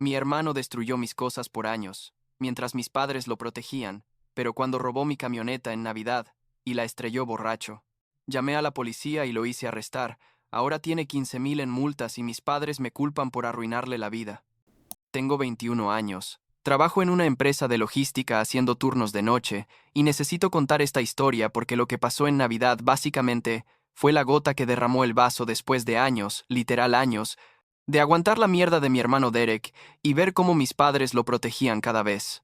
Mi hermano destruyó mis cosas por años, mientras mis padres lo protegían, pero cuando robó mi camioneta en Navidad y la estrelló borracho. Llamé a la policía y lo hice arrestar. Ahora tiene 15,000 en multas y mis padres me culpan por arruinarle la vida. Tengo 21 años. Trabajo en una empresa de logística haciendo turnos de noche y necesito contar esta historia porque lo que pasó en Navidad básicamente fue la gota que derramó el vaso después de años, literal años, de aguantar la mierda de mi hermano Derek y ver cómo mis padres lo protegían cada vez.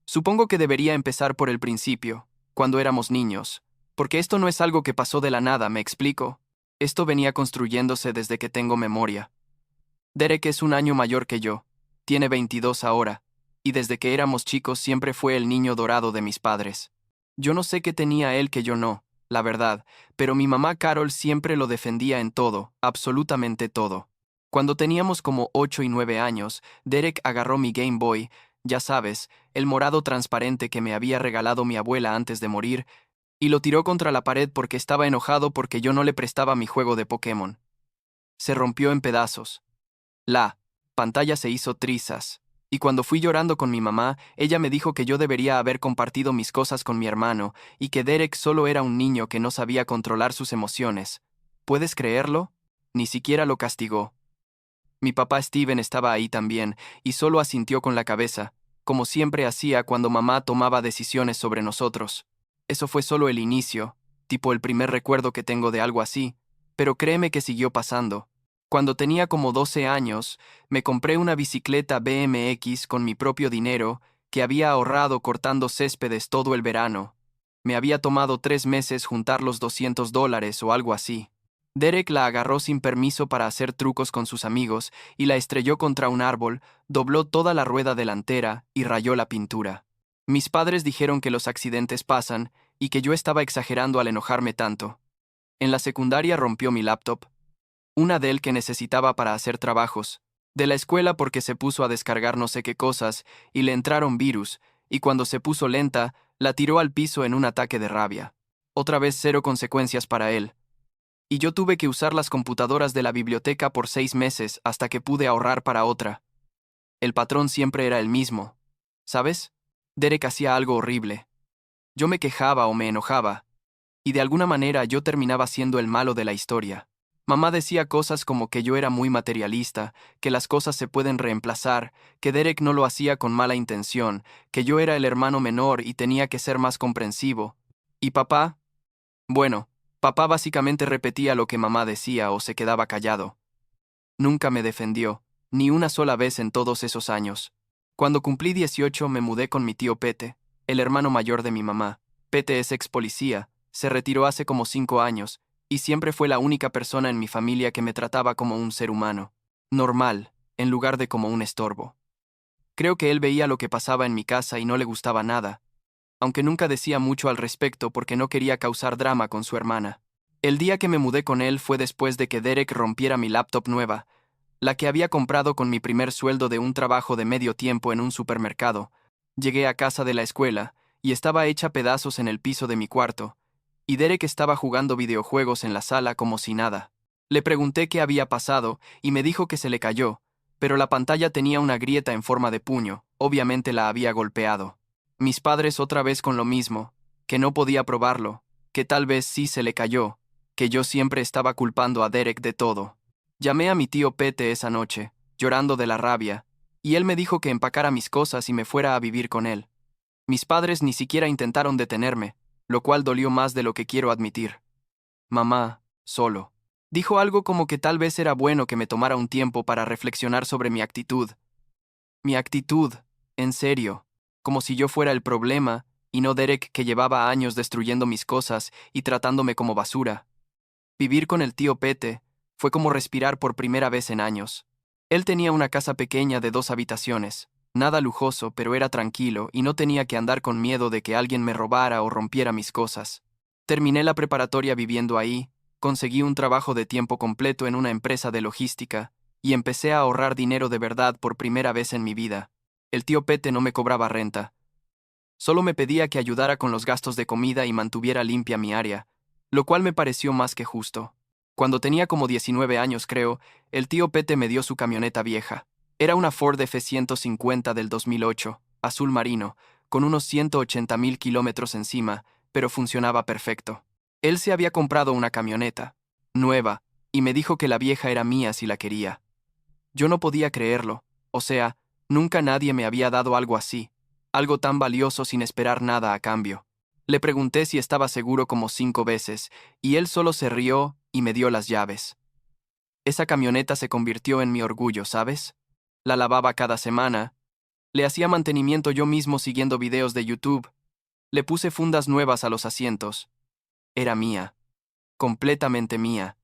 Supongo que debería empezar por el principio, cuando éramos niños, porque esto no es algo que pasó de la nada, ¿me explico? Esto venía construyéndose desde que tengo memoria. Derek es un año mayor que yo, tiene 22 ahora, y desde que éramos chicos siempre fue el niño dorado de mis padres. Yo no sé qué tenía él que yo no, la verdad, pero mi mamá Carol siempre lo defendía en todo, absolutamente todo. Cuando teníamos como 8 y 9 años, Derek agarró mi Game Boy, ya sabes, el morado transparente que me había regalado mi abuela antes de morir, y lo tiró contra la pared porque estaba enojado porque yo no le prestaba mi juego de Pokémon. Se rompió en pedazos. La pantalla se hizo trizas, y cuando fui llorando con mi mamá, ella me dijo que yo debería haber compartido mis cosas con mi hermano, y que Derek solo era un niño que no sabía controlar sus emociones. ¿Puedes creerlo? Ni siquiera lo castigó. Mi papá Steven estaba ahí también, y solo asintió con la cabeza, como siempre hacía cuando mamá tomaba decisiones sobre nosotros. Eso fue solo el inicio, tipo el primer recuerdo que tengo de algo así, pero créeme que siguió pasando. Cuando tenía como 12 años, me compré una bicicleta BMX con mi propio dinero que había ahorrado cortando céspedes todo el verano. Me había tomado 3 meses juntar los $200 o algo así. Derek la agarró sin permiso para hacer trucos con sus amigos y la estrelló contra un árbol, dobló toda la rueda delantera y rayó la pintura. Mis padres dijeron que los accidentes pasan y que yo estaba exagerando al enojarme tanto. En la secundaria rompió mi laptop, una Dell que necesitaba para hacer trabajos, de la escuela porque se puso a descargar no sé qué cosas y le entraron virus, y cuando se puso lenta, la tiró al piso en un ataque de rabia. Otra vez cero consecuencias para él. Y yo tuve que usar las computadoras de la biblioteca por 6 meses hasta que pude ahorrar para otra. El patrón siempre era el mismo. ¿Sabes? Derek hacía algo horrible. Yo me quejaba o me enojaba, y de alguna manera yo terminaba siendo el malo de la historia. Mamá decía cosas como que yo era muy materialista, que las cosas se pueden reemplazar, que Derek no lo hacía con mala intención, que yo era el hermano menor y tenía que ser más comprensivo. ¿Y papá? Bueno, papá básicamente repetía lo que mamá decía o se quedaba callado. Nunca me defendió, ni una sola vez en todos esos años. Cuando cumplí 18 me mudé con mi tío Pete, el hermano mayor de mi mamá. Pete es ex policía, se retiró hace como 5 años, y siempre fue la única persona en mi familia que me trataba como un ser humano, normal, en lugar de como un estorbo. Creo que él veía lo que pasaba en mi casa y no le gustaba nada, aunque nunca decía mucho al respecto porque no quería causar drama con su hermana. El día que me mudé con él fue después de que Derek rompiera mi laptop nueva, la que había comprado con mi primer sueldo de un trabajo de medio tiempo en un supermercado. Llegué a casa de la escuela y estaba hecha pedazos en el piso de mi cuarto, y Derek estaba jugando videojuegos en la sala como si nada. Le pregunté qué había pasado y me dijo que se le cayó, pero la pantalla tenía una grieta en forma de puño, obviamente la había golpeado. Mis padres otra vez con lo mismo, que no podía probarlo, que tal vez sí se le cayó, que yo siempre estaba culpando a Derek de todo. Llamé a mi tío Pete esa noche, llorando de la rabia, y él me dijo que empacara mis cosas y me fuera a vivir con él. Mis padres ni siquiera intentaron detenerme, lo cual dolió más de lo que quiero admitir. Mamá, solo, dijo algo como que tal vez era bueno que me tomara un tiempo para reflexionar sobre mi actitud. Mi actitud, en serio, como si yo fuera el problema y no Derek que llevaba años destruyendo mis cosas y tratándome como basura. Vivir con el tío Pete fue como respirar por primera vez en años. Él tenía una casa pequeña de 2 habitaciones, nada lujoso, pero era tranquilo y no tenía que andar con miedo de que alguien me robara o rompiera mis cosas. Terminé la preparatoria viviendo ahí, conseguí un trabajo de tiempo completo en una empresa de logística y empecé a ahorrar dinero de verdad por primera vez en mi vida. El tío Pete no me cobraba renta. Solo me pedía que ayudara con los gastos de comida y mantuviera limpia mi área, lo cual me pareció más que justo. Cuando tenía como 19 años, creo, el tío Pete me dio su camioneta vieja. Era una Ford F-150 del 2008, azul marino, con unos 180.000 kilómetros encima, pero funcionaba perfecto. Él se había comprado una camioneta, nueva, y me dijo que la vieja era mía si la quería. Yo no podía creerlo, o sea, nunca nadie me había dado algo así, algo tan valioso sin esperar nada a cambio. Le pregunté si estaba seguro como 5 veces, y él solo se rió y me dio las llaves. Esa camioneta se convirtió en mi orgullo, ¿sabes? La lavaba cada semana, le hacía mantenimiento yo mismo siguiendo videos de YouTube, le puse fundas nuevas a los asientos. Era mía, completamente mía,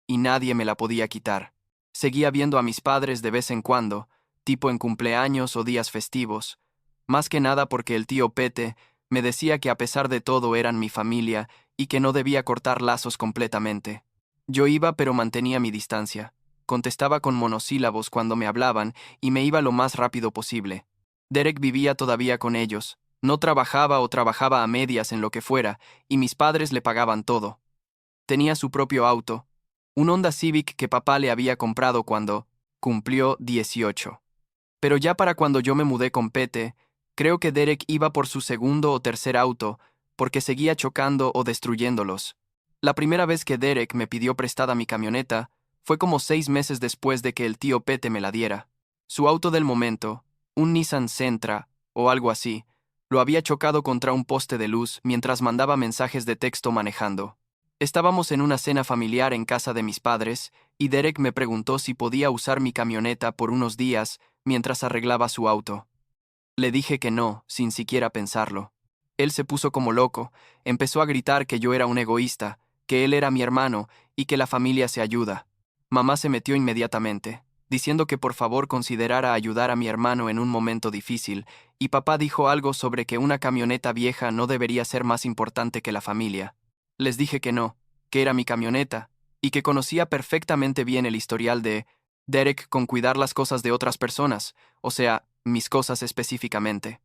y nadie me la podía quitar. Seguía viendo a mis padres de vez en cuando, tipo en cumpleaños o días festivos, más que nada porque el tío Pete me decía que a pesar de todo eran mi familia y que no debía cortar lazos completamente. Yo iba pero mantenía mi distancia. Contestaba con monosílabos cuando me hablaban y me iba lo más rápido posible. Derek vivía todavía con ellos, no trabajaba o trabajaba a medias en lo que fuera, y mis padres le pagaban todo. Tenía su propio auto, un Honda Civic que papá le había comprado cuando cumplió 18. Pero ya para cuando yo me mudé con Pete, creo que Derek iba por su segundo o tercer auto, porque seguía chocando o destruyéndolos. La primera vez que Derek me pidió prestada mi camioneta fue como 6 meses después de que el tío Pete me la diera. Su auto del momento, un Nissan Sentra o algo así, lo había chocado contra un poste de luz mientras mandaba mensajes de texto manejando. Estábamos en una cena familiar en casa de mis padres, y Derek me preguntó si podía usar mi camioneta por unos días mientras arreglaba su auto. Le dije que no, sin siquiera pensarlo. Él se puso como loco, empezó a gritar que yo era un egoísta, que él era mi hermano y que la familia se ayuda. Mamá se metió inmediatamente, diciendo que por favor considerara ayudar a mi hermano en un momento difícil, y papá dijo algo sobre que una camioneta vieja no debería ser más importante que la familia. Les dije que no, que era mi camioneta, y que conocía perfectamente bien el historial de Derek con cuidar las cosas de otras personas, o sea, mis cosas específicamente.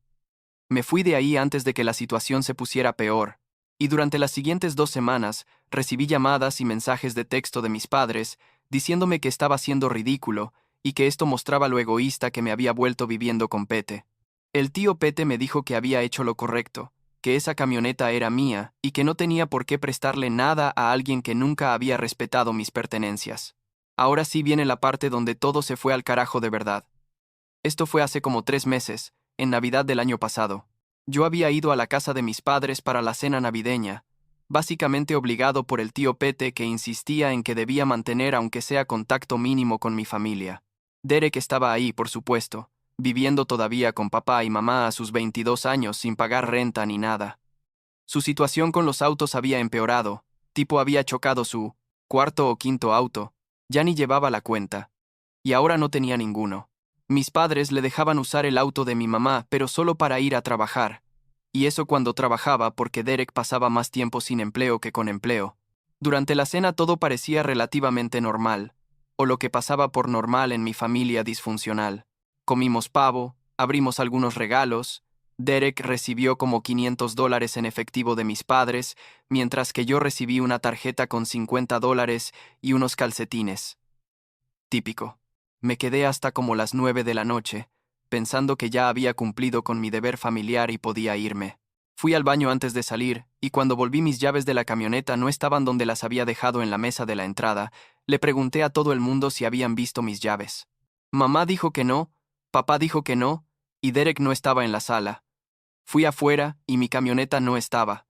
Me fui de ahí antes de que la situación se pusiera peor, y durante las siguientes 2 semanas recibí llamadas y mensajes de texto de mis padres diciéndome que estaba siendo ridículo y que esto mostraba lo egoísta que me había vuelto viviendo con Pete. El tío Pete me dijo que había hecho lo correcto, que esa camioneta era mía y que no tenía por qué prestarle nada a alguien que nunca había respetado mis pertenencias. Ahora sí viene la parte donde todo se fue al carajo de verdad. Esto fue hace como 3 meses, en Navidad del año pasado. Yo había ido a la casa de mis padres para la cena navideña, básicamente obligado por el tío Pete que insistía en que debía mantener aunque sea contacto mínimo con mi familia. Derek estaba ahí, por supuesto, viviendo todavía con papá y mamá a sus 22 años sin pagar renta ni nada. Su situación con los autos había empeorado, tipo había chocado su cuarto o quinto auto, ya ni llevaba la cuenta, y ahora no tenía ninguno. Mis padres le dejaban usar el auto de mi mamá, pero solo para ir a trabajar, y eso cuando trabajaba porque Derek pasaba más tiempo sin empleo que con empleo. Durante la cena todo parecía relativamente normal, o lo que pasaba por normal en mi familia disfuncional. Comimos pavo, abrimos algunos regalos, Derek recibió como $500 en efectivo de mis padres, mientras que yo recibí una tarjeta con $50 y unos calcetines. Típico. Me quedé hasta como las 9 de la noche, pensando que ya había cumplido con mi deber familiar y podía irme. Fui al baño antes de salir, y cuando volví mis llaves de la camioneta no estaban donde las había dejado en la mesa de la entrada. Le pregunté a todo el mundo si habían visto mis llaves. Mamá dijo que no, papá dijo que no, y Derek no estaba en la sala. Fui afuera y mi camioneta no estaba.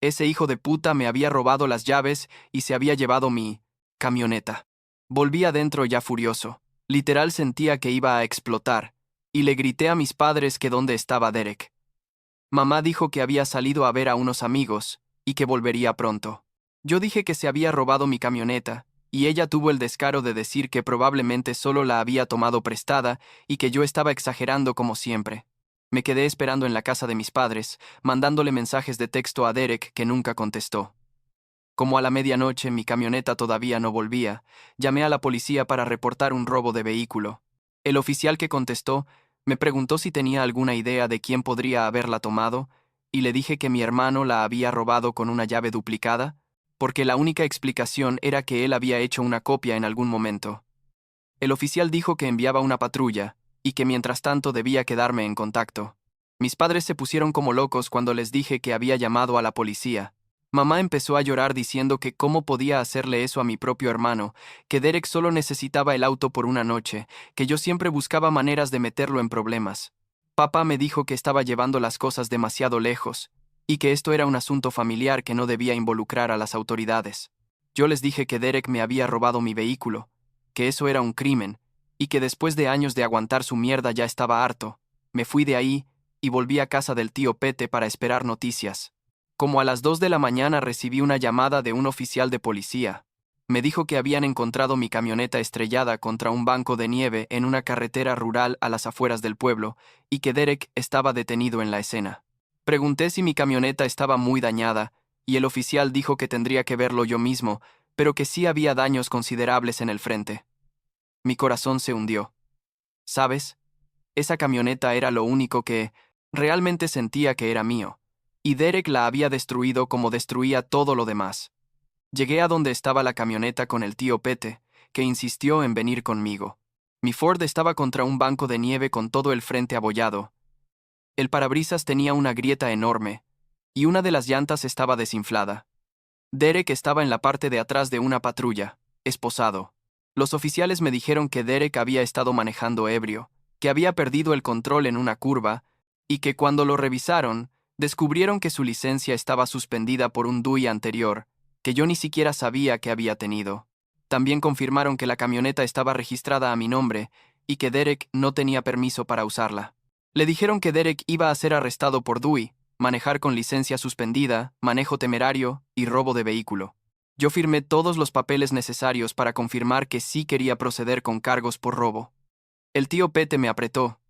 Ese hijo de puta me había robado las llaves y se había llevado mi camioneta. Volví adentro ya furioso. Literal sentía que iba a explotar, y le grité a mis padres que dónde estaba Derek. Mamá dijo que había salido a ver a unos amigos, y que volvería pronto. Yo dije que se había robado mi camioneta, y ella tuvo el descaro de decir que probablemente solo la había tomado prestada y que yo estaba exagerando como siempre. Me quedé esperando en la casa de mis padres, mandándole mensajes de texto a Derek que nunca contestó. Como a la medianoche mi camioneta todavía no volvía, llamé a la policía para reportar un robo de vehículo. El oficial que contestó me preguntó si tenía alguna idea de quién podría haberla tomado, y le dije que mi hermano la había robado con una llave duplicada, porque la única explicación era que él había hecho una copia en algún momento. El oficial dijo que enviaba una patrulla, y que mientras tanto debía quedarme en contacto. Mis padres se pusieron como locos cuando les dije que había llamado a la policía. Mamá empezó a llorar diciendo que cómo podía hacerle eso a mi propio hermano, que Derek solo necesitaba el auto por una noche, que yo siempre buscaba maneras de meterlo en problemas. Papá me dijo que estaba llevando las cosas demasiado lejos, y que esto era un asunto familiar que no debía involucrar a las autoridades. Yo les dije que Derek me había robado mi vehículo, que eso era un crimen, y que después de años de aguantar su mierda ya estaba harto. Me fui de ahí y volví a casa del tío Pete para esperar noticias. Como a las 2 de la mañana recibí una llamada de un oficial de policía. Me dijo que habían encontrado mi camioneta estrellada contra un banco de nieve en una carretera rural a las afueras del pueblo y que Derek estaba detenido en la escena. Pregunté si mi camioneta estaba muy dañada y el oficial dijo que tendría que verlo yo mismo, pero que sí había daños considerables en el frente. Mi corazón se hundió. ¿Sabes? Esa camioneta era lo único que realmente sentía que era mío, y Derek la había destruido como destruía todo lo demás. Llegué a donde estaba la camioneta con el tío Pete, que insistió en venir conmigo. Mi Ford estaba contra un banco de nieve con todo el frente abollado. El parabrisas tenía una grieta enorme, y una de las llantas estaba desinflada. Derek estaba en la parte de atrás de una patrulla, esposado. Los oficiales me dijeron que Derek había estado manejando ebrio, que había perdido el control en una curva, y que cuando lo revisaron, descubrieron que su licencia estaba suspendida por un DUI anterior, que yo ni siquiera sabía que había tenido. También confirmaron que la camioneta estaba registrada a mi nombre y que Derek no tenía permiso para usarla. Le dijeron que Derek iba a ser arrestado por DUI, manejar con licencia suspendida, manejo temerario y robo de vehículo. Yo firmé todos los papeles necesarios para confirmar que sí quería proceder con cargos por robo. El tío Pete me apretó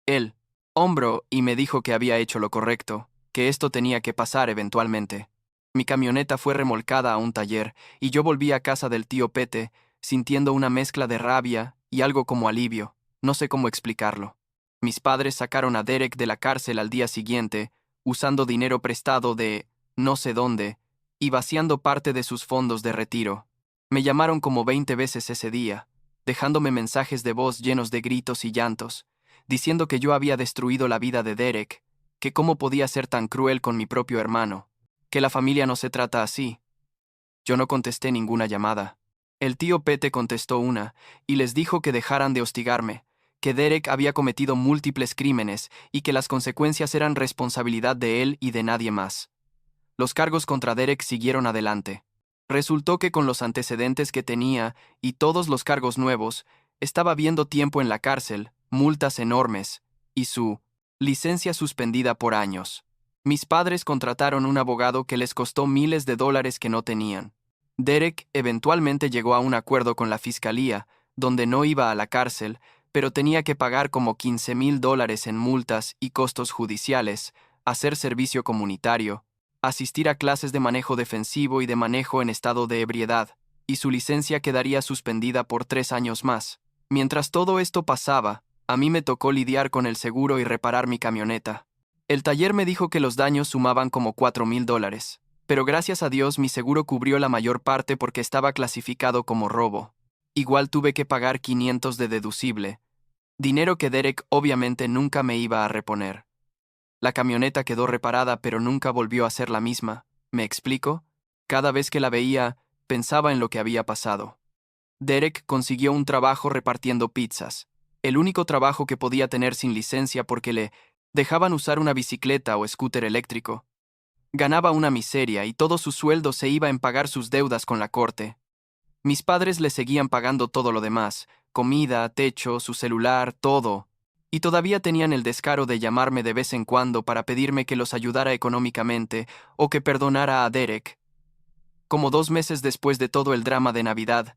el hombro y me dijo que había hecho lo correcto, que esto tenía que pasar eventualmente. Mi camioneta fue remolcada a un taller y yo volví a casa del tío Pete, sintiendo una mezcla de rabia y algo como alivio, no sé cómo explicarlo. Mis padres sacaron a Derek de la cárcel al día siguiente, usando dinero prestado de no sé dónde y vaciando parte de sus fondos de retiro. Me llamaron como 20 veces ese día, dejándome mensajes de voz llenos de gritos y llantos, diciendo que yo había destruido la vida de Derek, que cómo podía ser tan cruel con mi propio hermano, que la familia no se trata así. Yo no contesté ninguna llamada. El tío Pete contestó una, y les dijo que dejaran de hostigarme, que Derek había cometido múltiples crímenes y que las consecuencias eran responsabilidad de él y de nadie más. Los cargos contra Derek siguieron adelante. Resultó que con los antecedentes que tenía y todos los cargos nuevos, estaba viendo tiempo en la cárcel, multas enormes, y su licencia suspendida por años. Mis padres contrataron un abogado que les costó miles de dólares que no tenían. Derek eventualmente llegó a un acuerdo con la fiscalía, donde no iba a la cárcel, pero tenía que pagar como $15,000 en multas y costos judiciales, hacer servicio comunitario, asistir a clases de manejo defensivo y de manejo en estado de ebriedad, y su licencia quedaría suspendida por 3 años más. Mientras todo esto pasaba, a mí me tocó lidiar con el seguro y reparar mi camioneta. El taller me dijo que los daños sumaban como $4,000, pero gracias a Dios mi seguro cubrió la mayor parte porque estaba clasificado como robo. Igual tuve que pagar 500 de deducible, dinero que Derek obviamente nunca me iba a reponer. La camioneta quedó reparada pero nunca volvió a ser la misma, ¿me explico? Cada vez que la veía, pensaba en lo que había pasado. Derek consiguió un trabajo repartiendo pizzas, el único trabajo que podía tener sin licencia porque le dejaban usar una bicicleta o scooter eléctrico. Ganaba una miseria y todo su sueldo se iba en pagar sus deudas con la corte. Mis padres le seguían pagando todo lo demás, comida, techo, su celular, todo. Y todavía tenían el descaro de llamarme de vez en cuando para pedirme que los ayudara económicamente o que perdonara a Derek. Como 2 meses después de todo el drama de Navidad,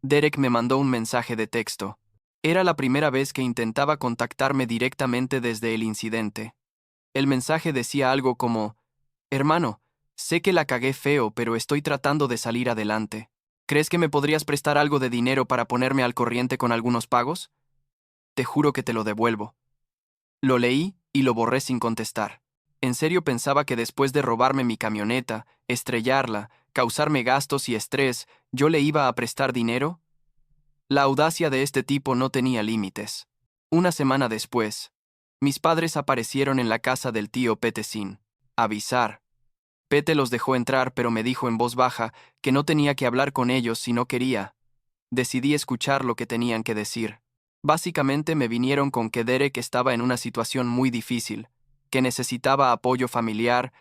Derek me mandó un mensaje de texto. Era la primera vez que intentaba contactarme directamente desde el incidente. El mensaje decía algo como: Hermano, sé que la cagué feo, pero estoy tratando de salir adelante. ¿Crees que me podrías prestar algo de dinero para ponerme al corriente con algunos pagos? Te juro que te lo devuelvo. Lo leí y lo borré sin contestar. ¿En serio pensaba que después de robarme mi camioneta, estrellarla, causarme gastos y estrés, yo le iba a prestar dinero? La audacia de este tipo no tenía límites. Una semana después, mis padres aparecieron en la casa del tío Pete sin avisar. Pete los dejó entrar, pero me dijo en voz baja que no tenía que hablar con ellos si no quería. Decidí escuchar lo que tenían que decir. Básicamente me vinieron con que Derek estaba en una situación muy difícil, que necesitaba apoyo familiar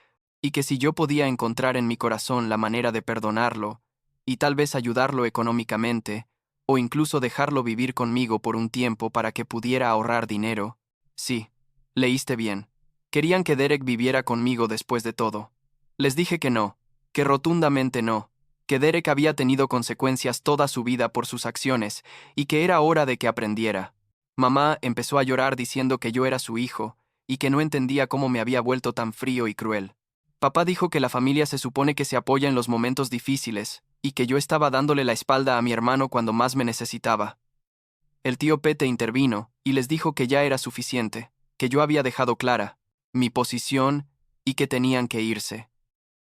y que si yo podía encontrar en mi corazón la manera de perdonarlo y tal vez ayudarlo económicamente, o incluso dejarlo vivir conmigo por un tiempo para que pudiera ahorrar dinero. Sí, leíste bien. Querían que Derek viviera conmigo después de todo. Les dije que no, que rotundamente no, que Derek había tenido consecuencias toda su vida por sus acciones y que era hora de que aprendiera. Mamá empezó a llorar diciendo que yo era su hijo y que no entendía cómo me había vuelto tan frío y cruel. Papá dijo que la familia se supone que se apoya en los momentos difíciles y que yo estaba dándole la espalda a mi hermano cuando más me necesitaba. El tío Pete intervino y les dijo que ya era suficiente, que yo había dejado clara mi posición y que tenían que irse.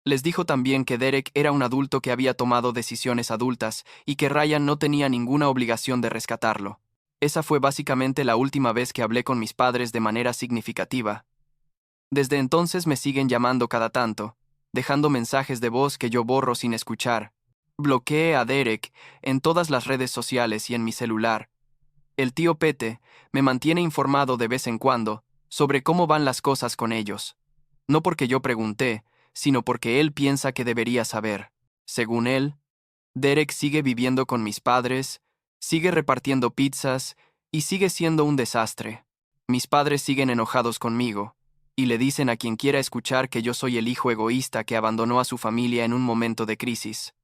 Les dijo también que Derek era un adulto que había tomado decisiones adultas y que Ryan no tenía ninguna obligación de rescatarlo. Esa fue básicamente la última vez que hablé con mis padres de manera significativa. Desde entonces me siguen llamando cada tanto, dejando mensajes de voz que yo borro sin escuchar. Bloqueé a Derek en todas las redes sociales y en mi celular. El tío Pete me mantiene informado de vez en cuando sobre cómo van las cosas con ellos. No porque yo pregunté, sino porque él piensa que debería saber. Según él, Derek sigue viviendo con mis padres, sigue repartiendo pizzas y sigue siendo un desastre. Mis padres siguen enojados conmigo y le dicen a quien quiera escuchar que yo soy el hijo egoísta que abandonó a su familia en un momento de crisis.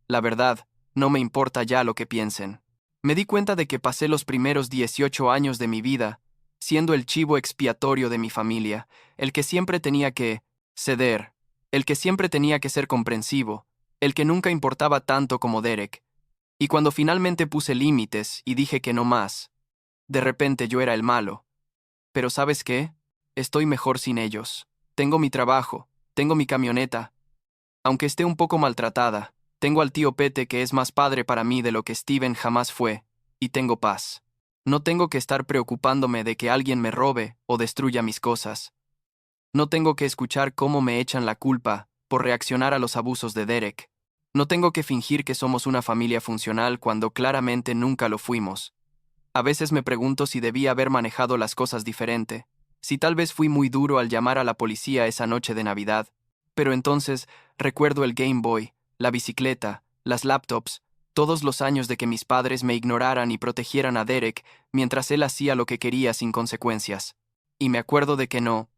La verdad, no me importa ya lo que piensen. Me di cuenta de que pasé los primeros 18 años de mi vida siendo el chivo expiatorio de mi familia, el que siempre tenía que ceder, el que siempre tenía que ser comprensivo, el que nunca importaba tanto como Derek. Y cuando finalmente puse límites y dije que no más, de repente yo era el malo. Pero ¿sabes qué? Estoy mejor sin ellos. Tengo mi trabajo, tengo mi camioneta. Aunque esté un poco maltratada, tengo al tío Pete que es más padre para mí de lo que Steven jamás fue, y tengo paz. No tengo que estar preocupándome de que alguien me robe o destruya mis cosas. No tengo que escuchar cómo me echan la culpa por reaccionar a los abusos de Derek. No tengo que fingir que somos una familia funcional cuando claramente nunca lo fuimos. A veces me pregunto si debía haber manejado las cosas diferente, si tal vez fui muy duro al llamar a la policía esa noche de Navidad. Pero entonces recuerdo el Game Boy, la bicicleta, las laptops, todos los años de que mis padres me ignoraran y protegieran a Derek mientras él hacía lo que quería sin consecuencias. Y me acuerdo de que no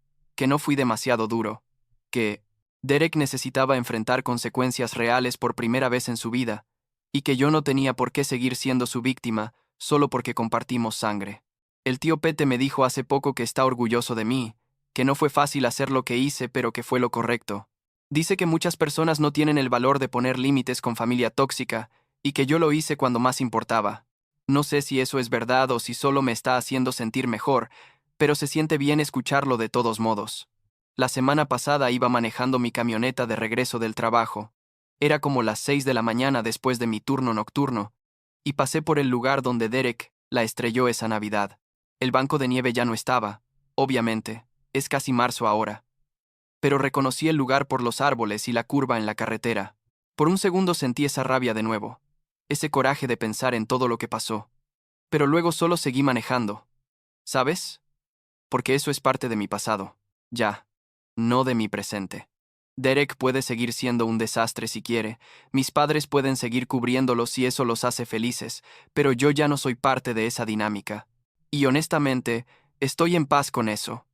fui demasiado duro, que Derek necesitaba enfrentar consecuencias reales por primera vez en su vida, y que yo no tenía por qué seguir siendo su víctima solo porque compartimos sangre. El tío Pete me dijo hace poco que está orgulloso de mí, que no fue fácil hacer lo que hice, pero que fue lo correcto. Dice que muchas personas no tienen el valor de poner límites con familia tóxica, y que yo lo hice cuando más importaba. No sé si eso es verdad o si solo me está haciendo sentir mejor, pero se siente bien escucharlo de todos modos. La semana pasada iba manejando mi camioneta de regreso del trabajo. Era como las 6 de la mañana después de mi turno nocturno, y pasé por el lugar donde Derek la estrelló esa Navidad. El banco de nieve ya no estaba, obviamente, es casi marzo ahora. Pero reconocí el lugar por los árboles y la curva en la carretera. Por un segundo sentí esa rabia de nuevo, ese coraje de pensar en todo lo que pasó. Pero luego solo seguí manejando. ¿Sabes? Porque eso es parte de mi pasado. Ya. No de mi presente. Derek puede seguir siendo un desastre si quiere, mis padres pueden seguir cubriéndolo si eso los hace felices, pero yo ya no soy parte de esa dinámica. Y honestamente, estoy en paz con eso.